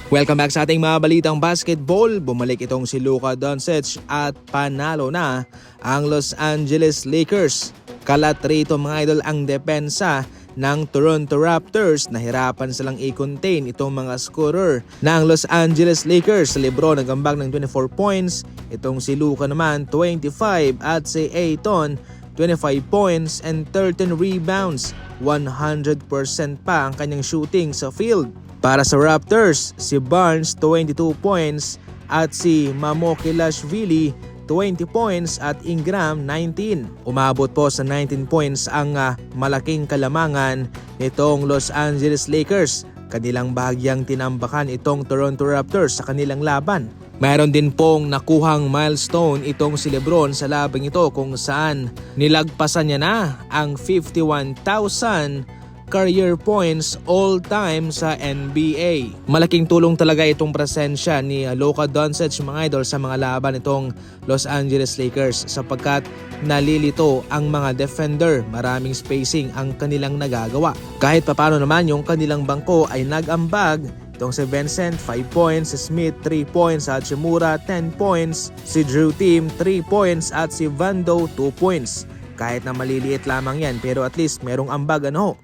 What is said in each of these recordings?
Welcome back sa ating mga balitang basketball. Bumalik itong si Luka Doncic at panalo na ang Los Angeles Lakers. Kalat rito mga idol ang depensa ng Toronto Raptors. Nahirapan silang i-contain itong mga scorer ng Los Angeles Lakers. Si LeBron nagambag ng 24 points. Itong si Luka naman 25 at si Ayton 25 points and 13 rebounds. 100% pa ang kanyang shooting sa field. Para sa Raptors, si Barnes 22 points at si Mamukelashvili 20 points at Ingram 19. Umabot po sa 19 points ang malaking kalamangan nitong Los Angeles Lakers. Kanilang bahagyang tinambakan itong Toronto Raptors sa kanilang laban. Mayroon din pong nakuhang milestone itong si LeBron sa labang ito kung saan nilagpasan niya na ang 51,000 career points all time sa NBA. Malaking tulong talaga itong presensya ni Luka Doncic mga idol sa mga laban itong Los Angeles Lakers sapagkat nalilito ang mga defender. Maraming spacing ang kanilang nagagawa. Kahit papano naman yung kanilang bangko ay nag-ambag. Itong si Vincent 5 points, si Smith 3 points at Hachimura 10 points, si Drew Timm 3 points at si Vando 2 points. Kahit na maliliit lamang yan pero at least merong ambag ano.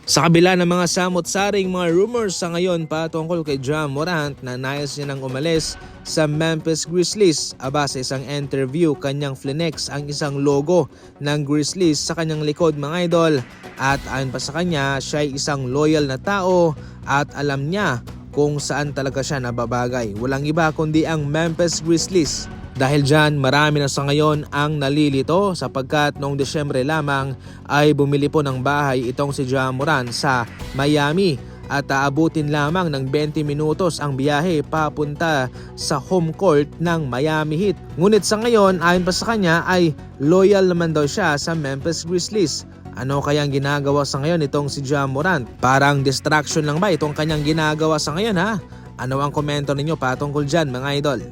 Sa kabila ng mga samot-saring mga rumors sa ngayon patungkol kay Ja Morant na nais niya nang umalis sa Memphis Grizzlies. Aba sa isang interview kanyang flex ang isang logo ng Grizzlies sa kanyang likod mga idol. At ayon pa sa kanya, siya ay isang loyal na tao at alam niya kung saan talaga siya nababagay. Walang iba kundi ang Memphis Grizzlies. Dahil dyan, marami na sa ngayon ang nalilito sapagkat noong Desyembre lamang ay bumili po ng bahay itong si Ja Morant sa Miami at aabutin lamang ng 20 minutos ang biyahe papunta sa home court ng Miami Heat. Ngunit sa ngayon, ayon pa sa kanya ay loyal naman daw siya sa Memphis Grizzlies. Ano kayang ginagawa sa ngayon itong si Ja Morant? Parang distraction lang ba itong kanyang ginagawa sa ngayon ha? Ano ang komento ninyo patungkol dyan mga idol?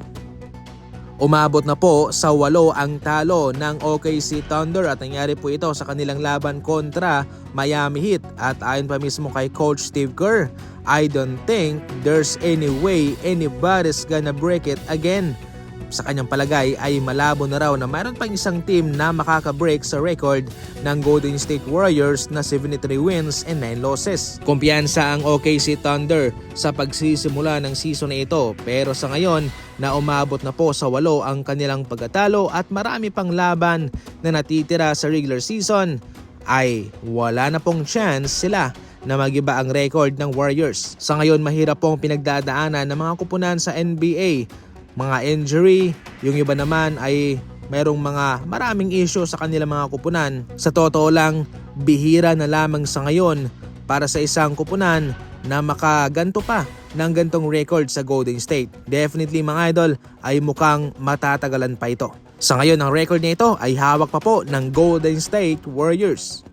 Umabot na po sa 8 ang talo ng OKC Thunder at nangyari po ito sa kanilang laban kontra Miami Heat. At ayon pa mismo kay Coach Steve Kerr, I don't think there's any way anybody's gonna break it again. Sa kanyang palagay ay malabo na raw na mayroon pang isang team na makaka-break sa record ng Golden State Warriors na 73 wins and 9 losses. Kumpiyansa ang OKC Thunder sa pagsisimula ng season na ito pero sa ngayon na umabot na po sa 8 ang kanilang pagkatalo at marami pang laban na natitira sa regular season ay wala na pong chance sila na magiba ang record ng Warriors. Sa ngayon mahirap pong pinagdadaanan ng mga kupunan sa NBA. Mga injury, yung iba naman ay merong maraming issue sa kanilang mga kupunan. Sa totoo lang, bihira na lamang sa ngayon para sa isang kupunan na makaganto pa ng gantong record sa Golden State. Definitely mga idol ay mukhang matatagalan pa ito. Sa ngayon ang record nito ay hawak pa po ng Golden State Warriors.